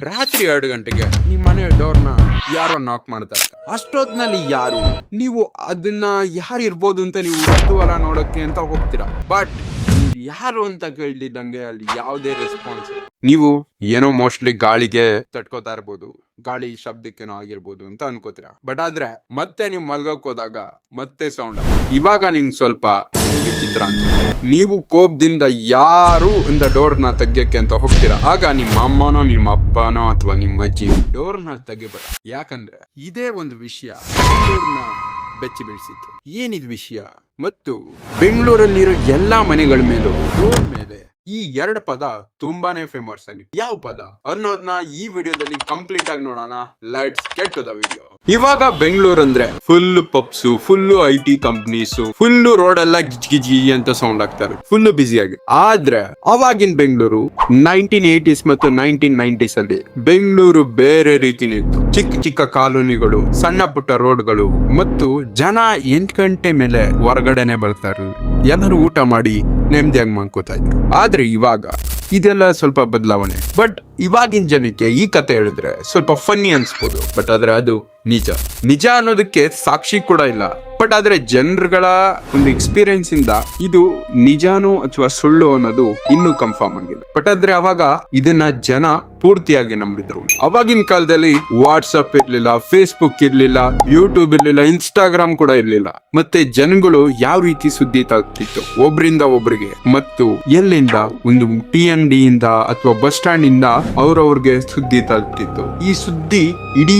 ರಾತ್ರಿ 2 ಗಂಟೆಗೆ ನಿಮ್ ಮನೆ ಡೋರ್ನ ಯಾರೋ ನಾಕ್ ಮಾಡ್ತಾರೆ. ಅಷ್ಟೊತ್ನಲ್ಲಿ ಯಾರು ನೀವು ಅದನ್ನ ಯಾರು ಇರ್ಬೋದು ಅಂತ ನೀವು ಕುತೂಹಲ ನೋಡಕ್ಕೆ ಅಂತ ಹೋಗ್ತೀರಾ. ಬಟ್ ಯಾರು ಅಂತ ಕೇಳ್ತಿದ್ದಂಗೆ ಅಲ್ಲಿ ಯಾವುದೇ ರೆಸ್ಪಾನ್ಸ್. ನೀವು ಏನೋ ಮೋಸ್ಟ್ಲಿ ಗಾಳಿಗೆ ತಟ್ಕೋತಾ ಇರ್ಬೋದು, ಗಾಳಿ ಶಬ್ದಕ್ಕೇನೋ ಆಗಿರ್ಬೋದು ಅಂತ ಅನ್ಕೋತೀರಾ. ಬಟ್ ಆದ್ರೆ ಮತ್ತೆ ನೀವು ಮಲ್ಗಕ್ ಹೋದಾಗ ಮತ್ತೆ ಸೌಂಡ್. ಇವಾಗ ನಿಮ್ಗೆ ಸ್ವಲ್ಪ ವಿಚಿತ್ರ ಅನ್ಸುತ್ತೆ. ನೀವು ಕೋಪದಿಂದ ಯಾರು ಅಂತ ಡೋರ್ನ ತೆಗಿಯಕ್ಕೆ ಅಂತ ಹೋಗ್ತೀರಾ. ಆಗ ನಿಮ್ಮ ಅಮ್ಮನೋ ನಿಮ್ಮ ಅಪ್ಪನೋ ಅಥವಾ ನಿಮ್ಮ ಅಜ್ಜಿ ಡೋರ್ನ ತೆಗಿಬೇಡ. ಯಾಕಂದ್ರೆ ಇದೇ ಒಂದು ವಿಷಯ ಬೆಂಗಳೂರನ್ನ ಬೆಚ್ಚಿ ಬೀಳಿಸಿತ್ತು. ಏನಿದ್ ವಿಷಯ? ಮತ್ತು ಬೆಂಗಳೂರಲ್ಲಿರೋ ಎಲ್ಲಾ ಮನೆಗಳ ಮೇಲೂ ಡೋರ್ ಮೇಲೆ ಈ 2 ಪದ ತುಂಬಾನೇ ಫೇಮಸ್ ಆಗಿ. ಯಾವ ಪದ ಅನ್ನೋದನ್ನ ಈ ವಿಡಿಯೋದಲ್ಲಿ ಕಂಪ್ಲೀಟ್ ಆಗಿ ನೋಡೋಣ. Let's get to the video. ಇವಾಗ ಬೆಂಗಳೂರು ಅಂದ್ರೆ full pubs, full IT companies, full road ಎಲ್ಲ ಗಿಜಿ ಅಂತ ಸೌಂಡ್ ಆಗ್ತಾರೆ, ಫುಲ್ ಬಿಸಿ ಆಗಿ. ಆದ್ರೆ ಅವಾಗಿನ ಬೆಂಗಳೂರು 1980s ಮತ್ತು 1990s ಅಲ್ಲಿ ಬೆಂಗಳೂರು ಬೇರೆ ರೀತಿನೇ ಇತ್ತು. ಚಿಕ್ಕ ಚಿಕ್ಕ ಕಾಲೋನಿಗಳು, ಸಣ್ಣ ಪುಟ್ಟ ರೋಡ್ಗಳು, ಮತ್ತು ಜನ 8 ಗಂಟೆ ಮೇಲೆ ಹೊರಗಡೆನೆ ಬರ್ತಾರೆ. ಎಲ್ಲರೂ ಊಟ ಮಾಡಿ ನೆಮ್ಮದಿಯಾಗಿ ಮಾಡ್ಕೋತಾ ಇದ್ರು. ಆದ್ರೆ ಇವಾಗ ಇದೆಲ್ಲ ಸ್ವಲ್ಪ ಬದಲಾವಣೆ. ಬಟ್ ಇವಾಗಿನ ಜನಕ್ಕೆ ಈ ಕತೆ ಹೇಳಿದ್ರೆ ಸ್ವಲ್ಪ ಫನ್ನಿ ಅನ್ಸ್ಬೋದು. ಬಟ್ ಆದ್ರೆ ಅದು ನಿಜ ಅನ್ನೋದಕ್ಕೆ ಸಾಕ್ಷಿ ಕೂಡ ಇಲ್ಲ. ಬಟ್ ಆದ್ರೆ ಜನರುಗಳ ಒಂದು ಎಕ್ಸ್ಪೀರಿಯನ್ಸ್ ಇಂದ ಇದು ನಿಜಾನೋ ಅಥವಾ ಸುಳ್ಳು ಅನ್ನೋದು ಇನ್ನೂ ಕನ್ಫರ್ಮ್ ಆಗಿಲ್ಲ. ಬಟ್ ಆದ್ರೆ ಅವಾಗ ಇದನ್ನ ಜನ ಪೂರ್ತಿಯಾಗಿ ನಂಬಿದ್ರು. ಅವಾಗಿನ ಕಾಲದಲ್ಲಿ ವಾಟ್ಸಪ್ ಇರ್ಲಿಲ್ಲ, ಫೇಸ್ಬುಕ್ ಇರ್ಲಿಲ್ಲ, ಯೂಟ್ಯೂಬ್ ಇರ್ಲಿಲ್ಲ, ಇನ್ಸ್ಟಾಗ್ರಾಮ್ ಕೂಡ ಇರ್ಲಿಲ್ಲ. ಮತ್ತೆ ಜನಗಳು ಯಾವ ರೀತಿ ಸುದ್ದಿ ತಗ್ತಿತ್ತು ಒಬ್ರಿಂದ ಒಬ್ರಿಗೆ, ಮತ್ತು ಎಲ್ಲಿಂದ ಒಂದು ಟೀ ಅಂಗಡಿಯಿಂದ ಅಥವಾ ಬಸ್ ಸ್ಟ್ಯಾಂಡ್ ಇಂದ ಅವ್ರವ್ರಿಗೆ ಸುದ್ದಿ ತಲುಪ್ತಿತ್ತು. ಈ ಸುದ್ದಿ ಇಡೀ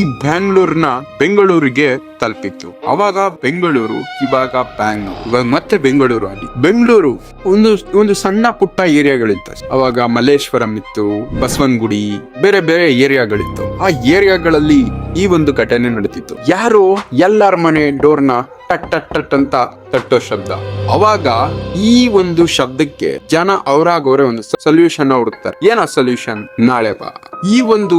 ಬೆಂಗಳೂರಿಗೆ ತಲುಪಿತ್ತು. ಅವಾಗ ಬೆಂಗಳೂರು, ಇವಾಗ ಬ್ಯಾಂಗ್ಳೂರು, ಇವಾಗ ಮತ್ತೆ ಬೆಂಗಳೂರು ಆಗಿ. ಬೆಂಗಳೂರು ಒಂದು ಸಣ್ಣ ಪುಟ್ಟ ಏರಿಯಾಗಳಿತ್ತು. ಅವಾಗ ಮಲ್ಲೇಶ್ವರಂ ಇತ್ತು, ಬಸವನಗುಡಿ, ಬೇರೆ ಬೇರೆ ಏರಿಯಾಗಳಿತ್ತು. ಆ ಏರಿಯಾಗಳಲ್ಲಿ ಈ ಒಂದು ಘಟನೆ ನಡೀತಿತ್ತು. ಯಾರು ಎಲ್ಲಾರ ಮನೆ ಡೋರ್ನ ಟಟ್ ಟಟ್ ಟಟ್ ಅಂತ ತಟ್ಟೋ ಶಬ್ದ. ಅವಾಗ ಈ ಒಂದು ಶಬ್ದಕ್ಕೆ ಜನ ಅವರಾಗವ್ರೆ ಒಂದು ಸೊಲ್ಯೂಷನ್ ಹುಡುಕ್ತಾರೆ. ಏನ ಸೊಲ್ಯೂಷನ್? ನಾಳೆ ಬಾ. ಈ ಒಂದು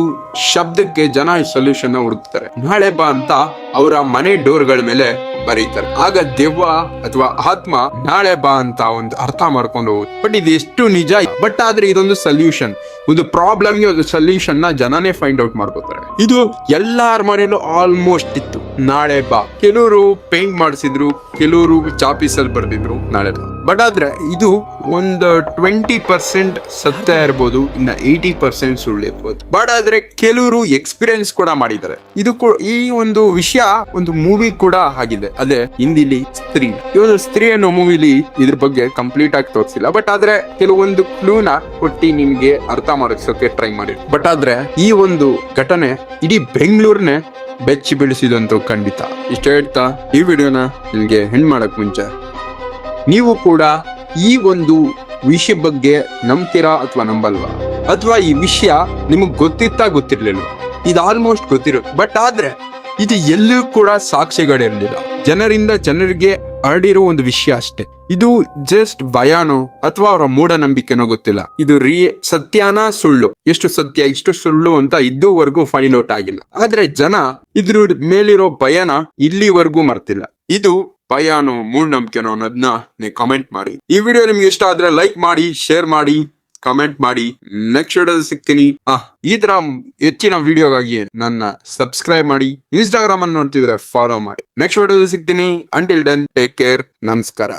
ಶಬ್ದಕ್ಕೆ ಜನ ಸೊಲ್ಯೂಷನ್ ಹುಡುಕ್ತಾರೆ. ನಾಳೆ ಬಾ ಅಂತ ಅವರ ಮನೆ ಡೋರ್ಗಳ ಮೇಲೆ ಬರೀತಾರೆ. ಆಗ ದೆವ್ವ ಅಥವಾ ಆತ್ಮ ನಾಳೆ ಬಾ ಅಂತ ಒಂದು ಅರ್ಥ ಮಾಡ್ಕೊಂಡು ಹೋಗುತ್ತೆ. ಬಟ್ ಇದು ಎಷ್ಟು ನಿಜ? ಬಟ್ ಆದ್ರೆ ಇದೊಂದು ಸೊಲ್ಯೂಷನ್, ಒಂದು ಪ್ರಾಬ್ಲಮ್ಗೆ ಒಂದು ಸೊಲ್ಯೂಷನ್ ನ ಜನನೇ ಫೈಂಡ್ ಔಟ್ ಮಾಡ್ಕೋತಾರೆ. ಇದು ಎಲ್ಲಾರ ಮನೆಯಲ್ಲೂ ಆಲ್ಮೋಸ್ಟ್ ಇತ್ತು. ನಾಳೆ ಬಾ. ಕೆಲವರು ಪೇಂಟ್ ಮಾಡಿಸಿದ್ರು, ಕೆಲವರು ಚಾಪೀಸಲ್ಲಿ ಬರ್ದಿದ್ರು ನಾಳೆ ಬಾ. ಬಟ್ ಆದ್ರೆ ಇದು ಒಂದು 20% ಸತ್ಯ ಇರ್ಬೋದು, ಇನ್ನ 80% ಸುಳ್ಳು ಇರ್ಬೋದು. ಬಟ್ ಆದ್ರೆ ಕೆಲವರು ಎಕ್ಸ್ಪೀರಿಯನ್ಸ್ ಕೂಡ ಮಾಡಿದ್ದಾರೆ. ಈ ಒಂದು ವಿಷಯ ಒಂದು ಮೂವಿ ಕೂಡ ಆಗಿದೆ. ಅದೇ ಹಿಂದಿಲಿ ಸ್ತ್ರೀ. ಈ ಒಂದು ಸ್ತ್ರೀ ಅನ್ನೋ ಮೂವಿಲಿ ಇದ್ರ ಬಗ್ಗೆ ಕಂಪ್ಲೀಟ್ ಆಗಿ ತೋರಿಸಿಲ್ಲ. ಬಟ್ ಆದ್ರೆ ಕೆಲವೊಂದು ಕ್ಲೂನ ಕೊಟ್ಟಿ ನಿಮ್ಗೆ ಅರ್ಥ ಮಾಡಿಸೋಕೆ ಟ್ರೈ ಮಾಡಿ. ಬಟ್ ಆದ್ರೆ ಈ ಒಂದು ಘಟನೆ ಇಡೀ ಬೆಂಗಳೂರನ್ನೇ ಬೆಚ್ಚಿ ಬೀಳಿಸಿದಂತೂ ಖಂಡಿತ. ಇಷ್ಟ ಹೇಳ್ತಾ ಈ ವಿಡಿಯೋನ ನಿಮ್ಗೆ ಹೆಣ್ ಮಾಡಕ್ ಮುಂಚೆ ನೀವು ಕೂಡ ಈ ಒಂದು ವಿಷಯ ಬಗ್ಗೆ ನಂಬ್ತೀರಾ ಅಥವಾ ನಂಬಲ್ವಾ? ಅಥವಾ ಈ ವಿಷಯ ನಿಮಗ್ ಗೊತ್ತಿರ್ಲಿಲ್ಲ? ಇದು ಆಲ್ಮೋಸ್ಟ್ ಗೊತ್ತಿರೋ, ಬಟ್ ಆದ್ರೆ ಇದು ಎಲ್ಲೂ ಕೂಡ ಸಾಕ್ಷಿಗಳಿರಲಿಲ್ಲ. ಜನರಿಗೆ ಹರಡಿರೋ ಒಂದು ವಿಷಯ ಅಷ್ಟೇ. ಇದು ಜಸ್ಟ್ ಭಯಾನೋ ಅಥವಾ ಅವರ ಮೂಢನಂಬಿಕೆನೋ ಗೊತ್ತಿಲ್ಲ. ಇದು ಸತ್ಯನಾ ಸುಳ್ಳು, ಎಷ್ಟು ಸತ್ಯ ಎಷ್ಟು ಸುಳ್ಳು ಅಂತ ಇದುವರೆಗೂ ಫೈಂಡ್ ಔಟ್ ಆಗಿಲ್ಲ. ಆದ್ರೆ ಜನ ಇದ್ರ ಮೇಲಿರೋ ಭಯನ ಇಲ್ಲಿವರೆಗೂ ಮರ್ತಿಲ್ಲ. ಇದು ಭಯಾನೋ ಮೂಢನಂಬಿಕೆನೋ ಅನ್ನೋದನ್ನ ನೀವು ಕಮೆಂಟ್ ಮಾಡಿ. ಈ ವಿಡಿಯೋ ನಿಮ್ಗೆ ಇಷ್ಟ ಆದ್ರೆ ಲೈಕ್ ಮಾಡಿ, ಶೇರ್ ಮಾಡಿ, ಕಮೆಂಟ್ ಮಾಡಿ. ನೆಕ್ಸ್ಟ್ ವಿಡಿಯೋದಲ್ಲಿ ಸಿಗ್ತೀನಿ. ಈ ತರ ಹೆಚ್ಚಿನ ವಿಡಿಯೋಗಾಗಿ ನನ್ನ ಸಬ್ಸ್ಕ್ರೈಬ್ ಮಾಡಿ. ಇನ್ಸ್ಟಾಗ್ರಾಮ್ ಅನ್ನು ನೋಡ್ತಿದ್ರೆ ಫಾಲೋ ಮಾಡಿ. ನೆಕ್ಸ್ಟ್ ವಿಡಿಯೋದಲ್ಲಿ ಸಿಗ್ತೀನಿ. Until then take care. ನಮಸ್ಕಾರ.